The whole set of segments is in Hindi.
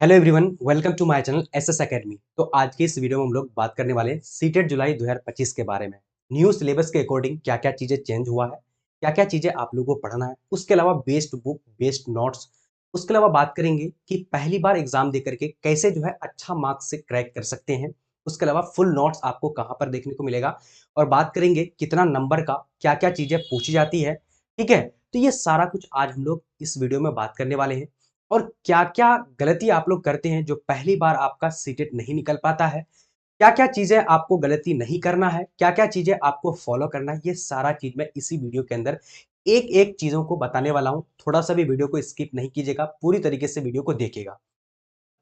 Hello everyone, welcome to my channel SS academy. तो आज की इस वीडियो में हम लोग बात करने वाले हैं सीटेट जुलाई 2025 के बारे में। न्यू सिलेबस के अकॉर्डिंग क्या क्या चीजें चेंज हुआ है, क्या क्या चीजें आप लोगों को पढ़ना है, उसके अलावा बेस्ड बुक, बेस्ड नोट्स, उसके अलावा बात करेंगे कि पहली बार एग्जाम दे करके कैसे जो है अच्छा मार्क्स से क्रैक कर सकते हैं। उसके अलावा फुल नोट्स आपको कहाँ पर देखने को मिलेगा और बात करेंगे कितना नंबर का क्या क्या चीजें पूछी जाती है। ठीक है, तो ये सारा कुछ आज हम लोग इस वीडियो में बात करने वाले हैं। और क्या-क्या गलती आप लोग करते हैं जो पहली बार आपका सीटेट नहीं निकल पाता है? क्या-क्या चीज़ें आपको गलती नहीं करना है? क्या-क्या चीज़ें आपको फॉलो करना है? ये सारा चीज़ मैं इसी वीडियो के अंदर एक-एक चीज़ों को बताने वाला हूँ। थोड़ा-सा भी वीडियो को स्किप नहीं कीजिएगा, पूरी तरीके से वीडियो को देखिएगा।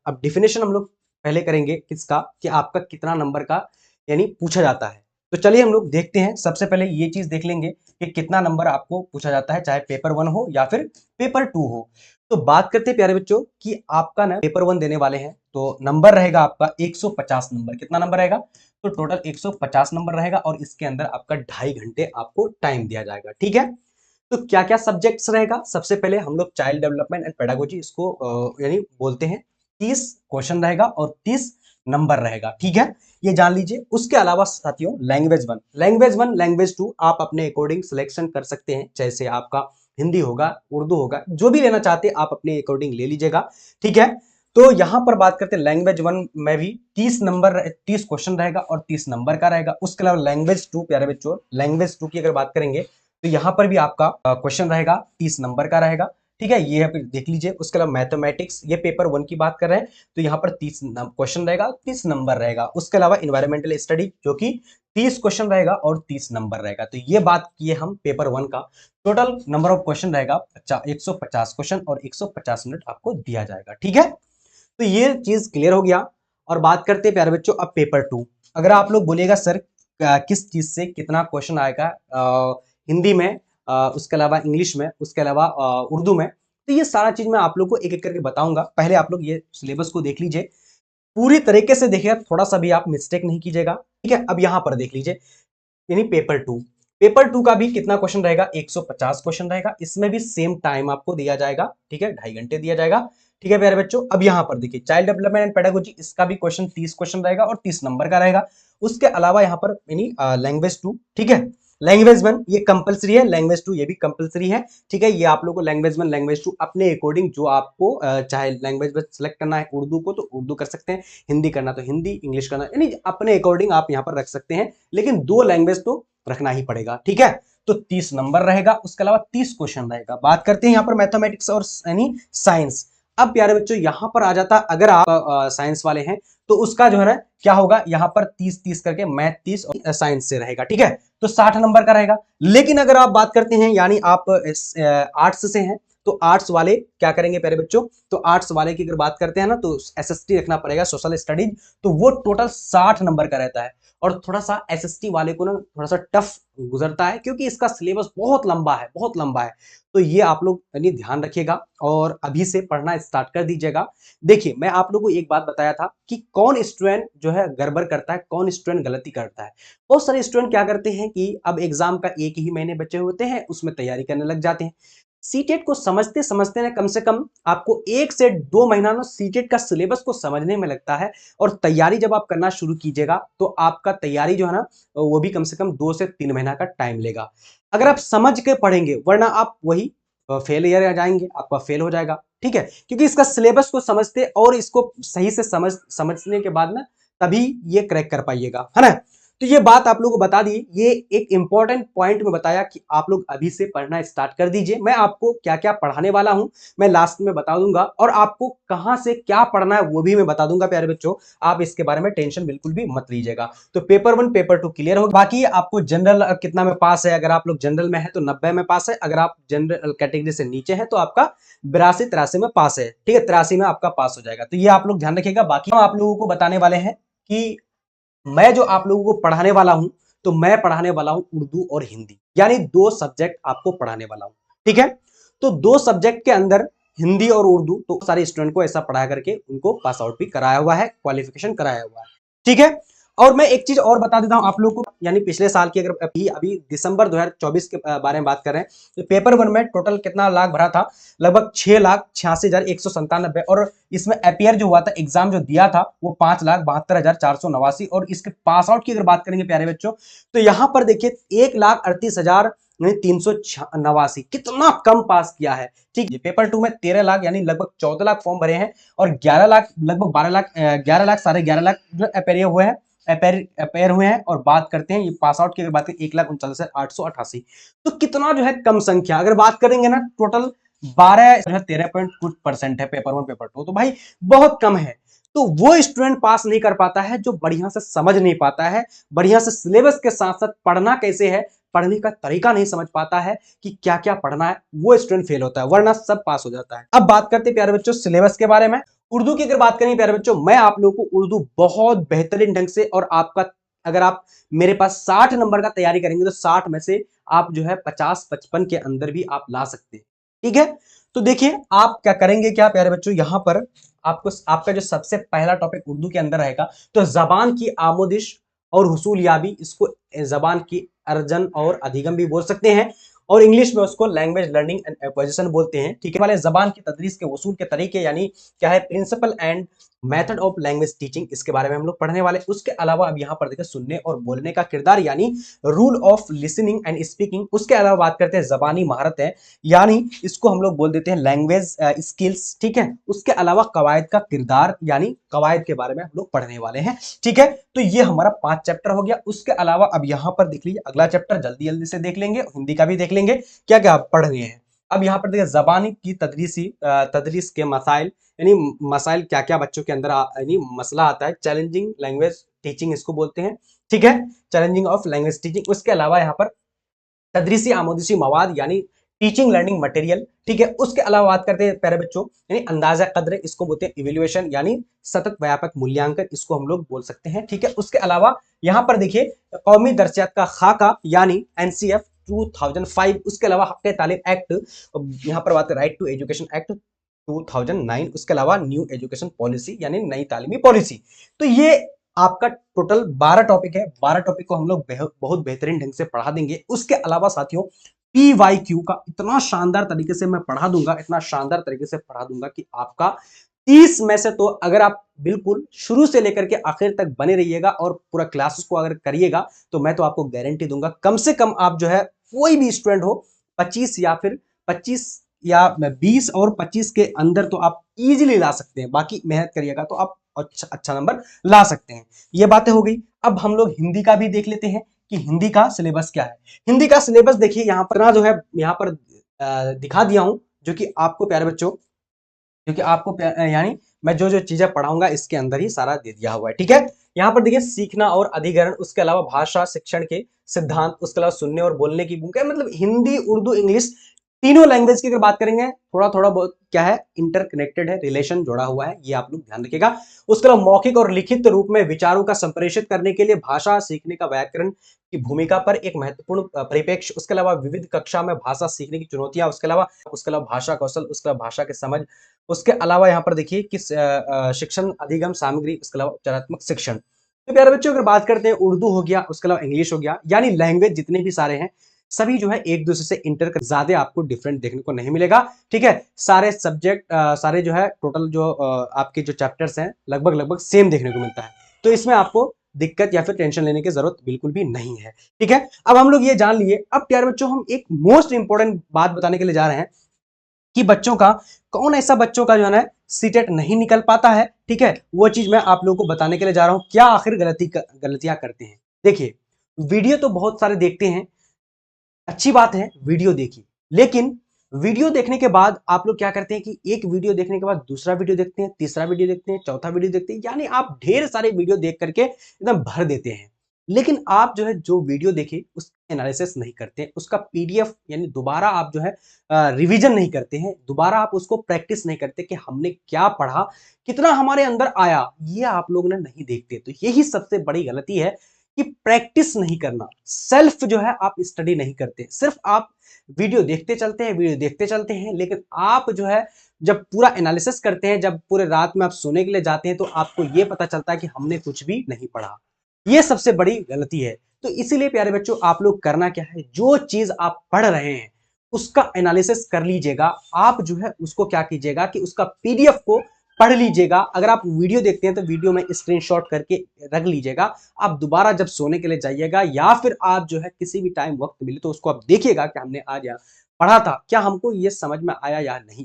अब डेफिनेशन हम लोग पहले करेंगे किसका कि आपका कितना नंबर का यानी पूछा जाता है। तो चलिए हम लोग देखते हैं। सबसे पहले ये चीज़ देख लेंगे कि कितना नंबर आपको पूछा जाता है, चाहे पेपर 1 हो या फिर पेपर 2 हो। तो बात करते हैं प्यारे बच्चों कि आपका ना पेपर 1 देने वाले हैं, तो नंबर रहेगा आपका 150 नंबर। कितना नंबर रहेगा? तो टोटल 150 नंबर रहेगा और इसके अंदर आपका 2.5 घंटे आपको टाइम दिया जाएगा। ठीक है? तो क्या-क्या सब्जेक्ट्स रहेगा? सबसे पहले हम लोग चाइल्ड डेवलपमेंट एंड पेडागोजी इसको यानी बोलते हैं। 30 क्वेश्चन रहेगा और 30 नंबर रहेगा। ठीक है, ये जान लीजिए। उसके अलावा साथियों लैंग्वेज 1, लैंग्वेज 2 आप अपने अकॉर्डिंग सिलेक्शन कर सकते हैं। जैसे आपका हिंदी होगा, उर्दू होगा, जो भी लेना चाहते हैं आप अपने अकॉर्डिंग ले लीजिएगा। ठीक है, तो यहां पर बात करते हैं लैंग्वेज 1 में भी 30 क्वेश्चन रहेगा और 30 नंबर का रहेगा। उसके अलावा लैंग्वेज 2 प्यारे बच्चों, लैंग्वेज 2 की अगर बात करेंगे तो यहाँ पर भी आपका क्वेश्चन रहेगा, 30 नंबर का रहेगा। ठीक है, ये देख लीजिए। उसके अलावा मैथमेटिक्स, ये पेपर 1 की बात कर रहे हैं, तो यहाँ पर 30 क्वेश्चन रहेगा, 30 नंबर रहेगा। उसके अलावा इन्वायरमेंटल स्टडी जो कि 30 क्वेश्चन रहेगा और 30 नंबर रहेगा। तो ये बात किए हम पेपर 1 का। टोटल नंबर ऑफ क्वेश्चन रहेगा 150 क्वेश्चन और 150 मिनट आपको दिया जाएगा। ठीक है, तो ये चीज क्लियर हो गया। और बात करते हैं प्यारे बच्चों अब पेपर 2। अगर आप लोग बोलिएगा सर किस चीज से कितना क्वेश्चन आएगा हिंदी में, उसके अलावा इंग्लिश में, उसके अलावा उर्दू में, तो ये सारा चीज मैं आप लोग को एक एक करके बताऊंगा। पहले आप लोग ये सिलेबस को देख लीजिए, पूरी तरीके से देखिएगा, थोड़ा सा भी आप मिस्टेक नहीं कीजिएगा। ठीक है, अब यहां पर देख लीजिए यानी पेपर 2 का भी कितना क्वेश्चन रहेगा? 150 क्वेश्चन रहेगा। इसमें भी सेम टाइम आपको दिया जाएगा। ठीक है, 2.5 घंटे दिया जाएगा। ठीक है प्यारे बच्चों, अब यहां पर देखिए चाइल्ड डेवलपमेंट एंड पेडागोजी, इसका भी क्वेश्चन 30 क्वेश्चन रहेगा और 30 नंबर का रहेगा। उसके अलावा यहाँ पर यानी लैंग्वेज 2। ठीक है, लैंग्वेज 1 ये कंपलसरी है, लैंग्वेज 2 ये भी कंपलसरी है। ठीक है, ये आप लोगों को लैंग्वेज 1 लैंग्वेज 2 अपने अकॉर्डिंग जो आपको चाहे लैंग्वेज में सेलेक्ट करना है, उर्दू को तो उर्दू कर सकते हैं, हिंदी करना तो हिंदी, इंग्लिश करना यानी अपने अकॉर्डिंग आप यहाँ पर रख सकते हैं। लेकिन 2 लैंग्वेज तो रखना ही पड़ेगा। ठीक है, तो 30 नंबर रहेगा। उसके अलावा 30 क्वेश्चन रहेगा। बात करते हैं यहाँ पर मैथमेटिक्स और यानी साइंस। अब प्यारे बच्चों यहां पर आ जाता, अगर आप साइंस वाले हैं तो उसका जो है ना क्या होगा, यहाँ पर 30-30 करके मैथ 30 और साइंस से रहेगा। ठीक है, तो 60 नंबर का रहेगा। लेकिन अगर आप बात करते हैं यानी आप आर्ट्स से हैं तो आर्ट्स वाले क्या करेंगे प्यारे बच्चों? तो आर्ट्स वाले की अगर बात करते हैं ना तो एसएसटी रखना पड़ेगा, सोशल स्टडीज, तो वो टोटल 60 नंबर का रहता है। और थोड़ा सा एसएसटी वाले को ना थोड़ा सा टफ गुजरता है क्योंकि इसका सिलेबस बहुत लंबा है, बहुत लंबा है। तो ये आप लोग यानी ध्यान रखिएगा और अभी से पढ़ना स्टार्ट कर दीजिएगा। देखिए मैं आप लोगों को एक बात बताया था कि कौन स्टूडेंट जो है गड़बड़ करता है, कौन स्टूडेंट गलती करता है। बहुत सारे स्टूडेंट क्या करते हैं कि अब एग्जाम का 1 ही महीने बचे होते हैं, उसमें तैयारी करने लग जाते हैं। सीटेट को समझते समझते ना कम से कम आपको 1 से 2 महीना ना सीटेट का सिलेबस को समझने में लगता है। और तैयारी जब आप करना शुरू कीजिएगा तो आपका तैयारी जो है ना वो भी कम से कम 2 से 3 महीना का टाइम लेगा, अगर आप समझ के पढ़ेंगे। वरना आप वही फेलियर आ जाएंगे, आपका फेल हो जाएगा। ठीक है, क्योंकि इसका सिलेबस को समझते और इसको सही से समझने के बाद ना तभी ये क्रैक कर पाइएगा, है ना। तो ये बात आप लोगों को बता दी, ये एक इंपॉर्टेंट पॉइंट में बताया कि आप लोग अभी से पढ़ना स्टार्ट कर दीजिए। मैं आपको क्या क्या पढ़ाने वाला हूं मैं लास्ट में बता दूंगा, और आपको कहां से क्या पढ़ना है वो भी मैं बता दूंगा प्यारे बच्चों। आप इसके बारे में टेंशन बिल्कुल भी मत लीजिएगा। तो पेपर 1 पेपर 2 क्लियर हो। बाकी आपको जनरल कितना में पास है, अगर आप लोग जनरल में है तो 90 में पास है, अगर आप जनरल कैटेगरी से नीचे है तो आपका 82-83 में पास है। ठीक है, 83 में आपका पास हो जाएगा। तो ये आप लोग ध्यान रखिएगा। बाकी हम आप लोगों को बताने वाले हैं कि मैं जो आप लोगों को पढ़ाने वाला हूं, तो मैं पढ़ाने वाला हूं उर्दू और हिंदी, यानी 2 सब्जेक्ट आपको पढ़ाने वाला हूं। ठीक है, तो 2 सब्जेक्ट के अंदर हिंदी और उर्दू, तो सारे स्टूडेंट को ऐसा पढ़ा करके उनको पास आउट भी कराया हुआ है, क्वालिफिकेशन कराया हुआ है। ठीक है, और मैं एक चीज और बता देता हूं आप लोगों को, यानी पिछले साल की अगर अभी दिसंबर 2024 के बारे में बात कर रहे हैं, तो पेपर वन में टोटल कितना लाख भरा था, लगभग 6,86,197, और इसमें अपियर जो हुआ था, एग्जाम जो दिया था, वो 5,72,489, और इसके पास आउट की अगर बात करेंगे प्यारे बच्चों, तो यहां पर देखिए 1,38,389, कितना कम पास किया है। ठीक है, पेपर टू में 13 लाख यानी लगभग 14 लाख फॉर्म भरे हैं, और 11 लाख लगभग 12 लाख 11 लाख साढ़े 11 लाख जो अपेयर हुए हैं, अपेयर हुए हैं। और बात करते हैं ये पास आउट की अगर बात करें 1,39,888, तो कितना जो है कम संख्या। अगर बात करेंगे ना टोटल 13 पॉइंट कुछ परसेंट है पेपर वन पेपर टू, तो भाई बहुत कम है। तो वो स्टूडेंट पास नहीं कर पाता है जो बढ़िया से समझ नहीं पाता है, बढ़िया से सिलेबस के साथ साथ पढ़ना कैसे है, पढ़ने का तरीका नहीं समझ पाता है कि क्या क्या पढ़ना है, वो स्टूडेंट फेल होता है, वरना सब पास हो जाता है। अब बात करते हैं प्यारे बच्चों सिलेबस के बारे में। उर्दू की अगर बात करें प्यारे बच्चों, मैं आप लोगों को उर्दू बहुत बेहतरीन ढंग से, और आपका अगर आप मेरे पास 60 नंबर का तैयारी करेंगे तो 60 में से आप जो है 50-55 के अंदर भी आप ला सकते हैं। ठीक है, तो देखिए आप क्या करेंगे, क्या प्यारे बच्चों, यहां पर आपको आपका जो सबसे पहला टॉपिक उर्दू के अंदर रहेगा, तो जबान की आमोदिश और हुसूल याबी, इसको जबान की अर्जन और अधिगम भी बोल सकते हैं, और इंग्लिश में उसको लैंग्वेज लर्निंग एंड एक्विजिशन बोलते हैं। ठीक है, वाले जबान की तदरीस के वसूल के तरीके, यानी क्या है principle and method of language teaching, इसके बारे में हम लोग पढ़ने वाले। उसके अलावा अब यहाँ पर देखिए सुनने और बोलने का किरदार, यानी rule of listening and speaking. उसके अलावा बात करते हैं जबानी महारत है, यानी इसको हम लोग बोल देते हैं लैंग्वेज स्किल्स। ठीक है, उसके अलावा कवायद का किरदार, यानी कवायद के बारे में हम लोग पढ़ने वाले हैं। ठीक है, तो ये हमारा 5 चैप्टर हो गया। उसके अलावा अब यहाँ पर देख लीजिए अगला चैप्टर जल्दी जल्दी से देख लेंगे, हिंदी का भी देख लेंगे क्या क्या पढ़ रहे हैं। अब यहाँ पर देखिए जबानी की तदरीस के मसाइल, यानी मसाइल क्या क्या बच्चों के अंदर यानी मसला आता है, चैलेंजिंग लैंग्वेज टीचिंग इसको बोलते हैं। ठीक है, चैलेंजिंग ऑफ लैंग्वेज टीचिंग। उसके अलावा यहाँ पर तदरीसी आमोदिशी मवाद, यानी टीचिंग लर्निंग मटेरियल। ठीक है, उसके अलावा बात करते हैं प्यारे बच्चों, यानी अंदाजा कद्र, इसको बोलते हैं इवेल्युएशन, यानी सतत व्यापक मूल्यांकन, इसको हम लोग बोल सकते हैं। ठीक है, उसके अलावा यहाँ पर देखिए कौमी दर्जात का खाका, यानी एनसीएफ 2005। उसके अलावा हक तालीम एक्ट, यहाँ पर बात है राइट टू एजुकेशन एक्ट 2009। उसके अलावा न्यू एजुकेशन पॉलिसी, यानी नई तालीमी पॉलिसी। तो ये आपका टोटल 12 टॉपिक है। 12 टॉपिक को हम लोग बहुत बेहतरीन ढंग से पढ़ा देंगे। उसके अलावा साथियों PYQ का इतना शानदार तरीके से मैं पढ़ा दूंगा, इतना शानदार तरीके से पढ़ा दूंगा कि आपका 30 में से, तो अगर आप बिल्कुल शुरू से लेकर के आखिर तक बने रहिएगा और पूरा क्लासेस को अगर करिएगा, तो मैं तो आपको गारंटी दूंगा कम से कम आप जो है कोई भी स्टूडेंट हो 25 या फिर 25 या 20 और 25 के अंदर तो आप इजीली ला सकते हैं। बाकी मेहनत करिएगा तो आप अच्छा नंबर ला सकते हैं। ये बातें हो गई। अब हम लोग हिंदी का भी देख लेते हैं कि हिंदी का सिलेबस क्या है। हिंदी का सिलेबस देखिए यहाँ पर जो है, यहाँ पर दिखा दिया हूं, जो कि आपको प्यारे बच्चों, क्योंकि आपको यानी मैं जो जो चीजें पढ़ाऊंगा इसके अंदर ही सारा दे दिया हुआ है। ठीक है, यहाँ पर देखिए सीखना और अधिग्रहण, उसके अलावा भाषा शिक्षण के सिद्धांत, उसके अलावा सुनने और बोलने की भूमिका, मतलब हिंदी उर्दू इंग्लिश तीनों लैंग्वेज की अगर बात करेंगे, थोड़ा थोड़ा बहुत क्या है इंटरकनेक्टेड है, रिलेशन जोड़ा हुआ है, ये आप लोग ध्यान रखिएगा। उसके अलावा मौखिक और लिखित रूप में विचारों का संप्रेषित करने के लिए भाषा सीखने का व्याकरण की भूमिका पर एक महत्वपूर्ण परिप्रेक्ष्य। उसके अलावा विविध कक्षा में भाषा सीखने की चुनौतियां, उसके अलावा भाषा कौशल, उसके अलावा भाषा के समझ। उसके अलावा यहाँ पर देखिए कि शिक्षण अधिगम सामग्री, उसके अलावा उपचारात्मक शिक्षण। तो प्यारे बच्चों अगर बात करते हैं, उर्दू हो गया, उसके अलावा इंग्लिश हो गया, यानी लैंग्वेज जितने भी सारे हैं सभी जो है एक दूसरे से इंटर ज्यादा आपको डिफरेंट देखने को नहीं मिलेगा। ठीक है, सारे सब्जेक्ट सारे जो है टोटल जो आपके जो चैप्टर्स हैं लगभग लगभग सेम देखने को मिलता है। तो इसमें आपको दिक्कत या फिर टेंशन लेने की जरूरत बिल्कुल भी नहीं है। ठीक है, अब हम लोग ये जान लिए। अब प्यारे बच्चों हम एक मोस्ट इंपॉर्टेंट बात बताने के लिए जा रहे हैं कि बच्चों का कौन ऐसा बच्चों का जो है सीटेट नहीं निकल पाता है। ठीक है, वो चीज मैं आप लोगों को बताने के लिए जा रहा हूं, क्या आखिर गलतियां करते हैं। देखिए वीडियो तो बहुत सारे देखते हैं, अच्छी बात है वीडियो देखिए, लेकिन वीडियो देखने के बाद आप लोग क्या करते हैं कि एक वीडियो देखने के बाद दूसरा वीडियो देखते हैं, तीसरा वीडियो देखते हैं, चौथा वीडियो देखते हैं, यानी आप ढेर सारे वीडियो देख करके एकदम भर देते हैं। लेकिन आप जो है जो वीडियो देखे उसका एनालिसिस नहीं करते, उसका PDF यानी दोबारा आप जो है रिवीजन नहीं करते हैं, दोबारा आप उसको प्रैक्टिस नहीं करते कि हमने क्या पढ़ा, कितना हमारे अंदर आया, ये आप लोग ने नहीं देखते। तो यही सबसे बड़ी गलती है कि प्रैक्टिस नहीं करना, सेल्फ जो है आप स्टडी नहीं करते, सिर्फ आप वीडियो देखते चलते हैं, वीडियो देखते चलते हैं, लेकिन आप जो है जब पूरा एनालिसिस करते हैं, जब पूरे रात में आप सोने के लिए जाते हैं, तो आपको यह पता चलता है कि हमने कुछ भी नहीं पढ़ा। ये सबसे बड़ी गलती है। तो इसीलिए प्यारे बच्चों आप लोग करना क्या है, जो चीज आप पढ़ रहे हैं उसका एनालिसिस कर लीजिएगा। आप जो है उसको क्या कीजिएगा कि उसका पीडीएफ को पढ़ लीजिएगा। अगर आप वीडियो देखते हैं तो वीडियो में स्क्रीनशॉट करके रख लीजिएगा। आप दोबारा जब सोने के लिए जाइएगा या फिर आप जो है किसी भी टाइम वक्त मिले तो उसको आप देखिएगा कि हमने आज यहाँ पढ़ा था, क्या हमको ये समझ में आया या नहीं।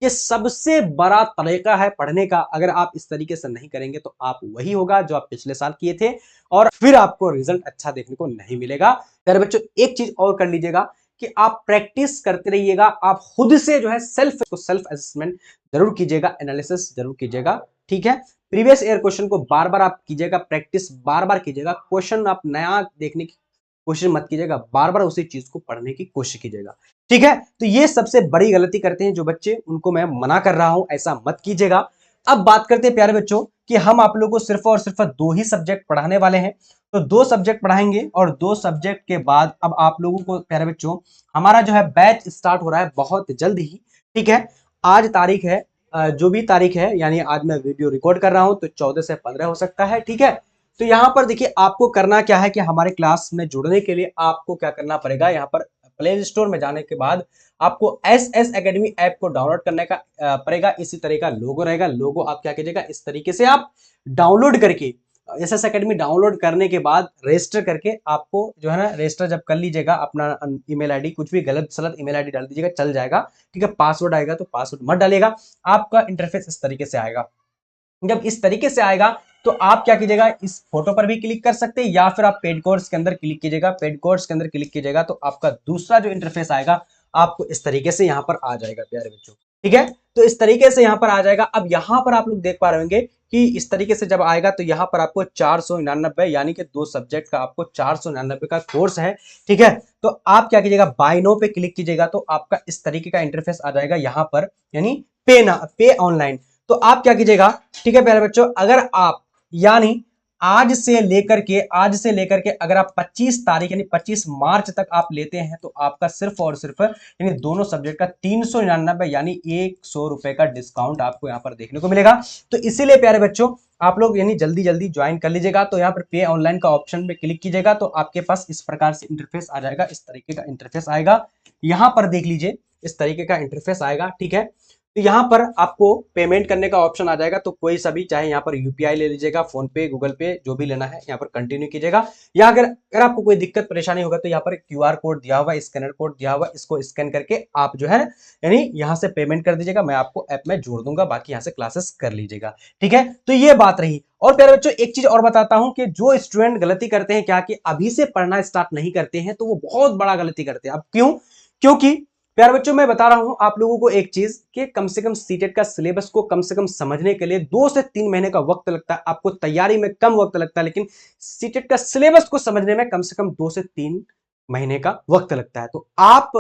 ये सबसे बड़ा तरीका है पढ़ने का। अगर आप इस तरीके से नहीं करेंगे तो आप वही होगा जो आप पिछले साल किए थे और फिर आपको रिजल्ट अच्छा देखने को नहीं मिलेगा। प्यारे बच्चों एक चीज और कर लीजिएगा कि आप प्रैक्टिस करते रहिएगा। आप खुद से जो है सेल्फ असेसमेंट जरूर कीजिएगा, एनालिसिस जरूर कीजिएगा। ठीक है, प्रीवियस ईयर क्वेश्चन को बार बार आप कीजिएगा, प्रैक्टिस बार बार कीजिएगा। क्वेश्चन आप नया देखने की कोशिश मत कीजिएगा, बार बार उसी चीज को पढ़ने की कोशिश कीजिएगा। ठीक है, तो ये सबसे बड़ी गलती करते हैं जो बच्चे, उनको मैं मना कर रहा हूं, ऐसा मत कीजिएगा। अब बात करते हैं प्यारे बच्चों कि हम आप लोगों को सिर्फ और सिर्फ 2 ही सब्जेक्ट पढ़ाने वाले हैं। तो 2 सब्जेक्ट पढ़ाएंगे और 2 सब्जेक्ट के बाद अब आप लोगों को प्यारे बच्चों हमारा जो है बैच स्टार्ट हो रहा है बहुत जल्द ही। ठीक है, आज तारीख है जो भी तारीख है, यानी आज मैं वीडियो रिकॉर्ड कर रहा हूं तो 14 से 15 हो सकता है। ठीक है, तो यहां पर देखिए आपको करना क्या है कि हमारे क्लास में जुड़ने के लिए आपको क्या करना पड़ेगा, यहाँ पर प्ले स्टोर में जाने के बाद आपको एस एकेडमी ऐप को डाउनलोड करने का पड़ेगा। इसी तरह का लोगो रहेगा, लोगो आप क्या कीजिएगा इस तरीके से आप डाउनलोड करके एस एकेडमी डाउनलोड करने के बाद रजिस्टर करके आपको जो है ना रजिस्टर जब कर लीजिएगा, अपना ईमेल आईडी कुछ भी गलत सलत ईमेल आईडी डाल दीजिएगा, चल जाएगा। ठीक है, पासवर्ड आएगा तो पासवर्ड मत डालिएगा। आपका इंटरफेस इस तरीके से आएगा। जब इस तरीके से आएगा तो आप क्या कीजिएगा, इस फोटो पर भी क्लिक कर सकते हैं या फिर आप पेड कोर्स के अंदर क्लिक कीजिएगा। पेड कोर्स के अंदर क्लिक कीजिएगा तो आपका दूसरा जो इंटरफेस आएगा आपको इस तरीके से यहाँ पर आ जाएगा प्यारे बच्चों। ठीक है, तो इस तरीके से यहाँ पर आ जाएगा। अब यहाँ पर आप लोग देख पा रहे होंगे कि इस तरीके से जब आएगा तो यहाँ पर आपको 499 यानी कि 2 सब्जेक्ट का आपको 499 का कोर्स है। ठीक है, तो आप क्या कीजिएगा, बाय नो पे क्लिक कीजिएगा तो आपका इस तरीके का इंटरफेस आ जाएगा यहाँ पर, यानी पे ऑनलाइन। तो आप क्या कीजिएगा, ठीक है प्यारे बच्चों, अगर आप यानी आज से लेकर के अगर आप 25 तारीख यानी 25 मार्च तक आप लेते हैं तो आपका सिर्फ और सिर्फ यानी दोनों सब्जेक्ट का 399 यानी 100 रुपए का डिस्काउंट आपको यहाँ पर देखने को मिलेगा। तो इसीलिए प्यारे बच्चों आप लोग यानी जल्दी जल्दी ज्वाइन कर लीजिएगा। तो यहाँ पर पे ऑनलाइन का ऑप्शन पे क्लिक कीजिएगा तो आपके पास इस प्रकार से इंटरफेस आ जाएगा। इस तरीके का इंटरफेस आएगा, यहाँ पर देख लीजिए इस तरीके का इंटरफेस आएगा। ठीक है, तो यहाँ पर आपको पेमेंट करने का ऑप्शन आ जाएगा। तो कोई सा भी, चाहे यहाँ पर यूपीआई ले लीजिएगा, फोन पे, गूगल पे, जो भी लेना है यहाँ पर कंटिन्यू कीजिएगा। या अगर आपको कोई दिक्कत परेशानी होगा तो यहाँ पर क्यूआर कोड दिया हुआ, स्कैनर कोड दिया हुआ, इसको स्कैन करके आप जो है यानी यहाँ से पेमेंट कर दीजिएगा। मैं आपको ऐप में जोड़ दूंगा, बाकी यहाँ से क्लासेस कर लीजिएगा। ठीक है, तो ये बात रही। और प्यारे बच्चों एक चीज और बताता हूं कि जो स्टूडेंट गलती करते हैं क्या कि अभी से पढ़ना स्टार्ट नहीं करते हैं तो वो बहुत बड़ा गलती करते हैं। अब क्यों? क्योंकि प्यारे बच्चों मैं बता रहा हूं आप लोगों को एक चीज कि कम से कम सीटेट का सिलेबस को कम से कम समझने के लिए 2 से 3 महीने का वक्त लगता है। आपको तैयारी में कम वक्त लगता है, लेकिन सीटेट का सिलेबस को समझने में कम से कम 2 से 3 महीने का वक्त लगता है। तो आप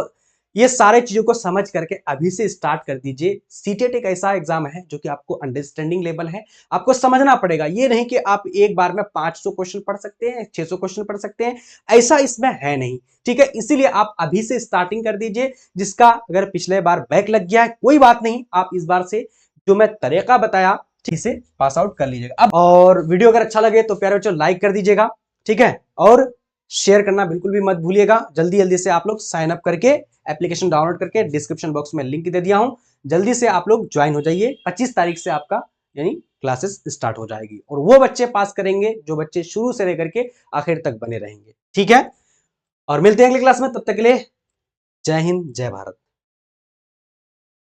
ये सारे चीजों को समझ करके अभी से स्टार्ट कर दीजिए। सीटेट एक ऐसा एग्जाम है जो कि आपको अंडरस्टैंडिंग लेवल है, आपको समझना पड़ेगा। ये नहीं कि आप एक बार में 500 क्वेश्चन पढ़ सकते हैं, 600 क्वेश्चन पढ़ सकते हैं, ऐसा इसमें है नहीं। ठीक है, इसीलिए आप अभी से स्टार्टिंग कर दीजिए। जिसका अगर पिछले बार बैक लग गया है कोई बात नहीं, आप इस बार से जो मैं तरीका बताया ठीक से पास आउट कर लीजिएगा। अब और वीडियो अगर अच्छा लगे तो प्यारे बच्चों लाइक कर दीजिएगा। ठीक है, और शेयर करना बिल्कुल भी मत भूलिएगा। जल्दी जल्दी से आप लोग साइन अप करके एप्लीकेशन डाउनलोड करके डिस्क्रिप्शन बॉक्स में लिंक दे दिया हूं, जल्दी से आप लोग ज्वाइन हो जाइए। 25 तारीख से आपका यानी क्लासेस स्टार्ट हो जाएगी और वो बच्चे पास करेंगे जो बच्चे शुरू से लेकर के आखिर तक बने रहेंगे। ठीक है, और मिलते हैं अगली क्लास में, तब तक के लिए जय हिंद जय भारत।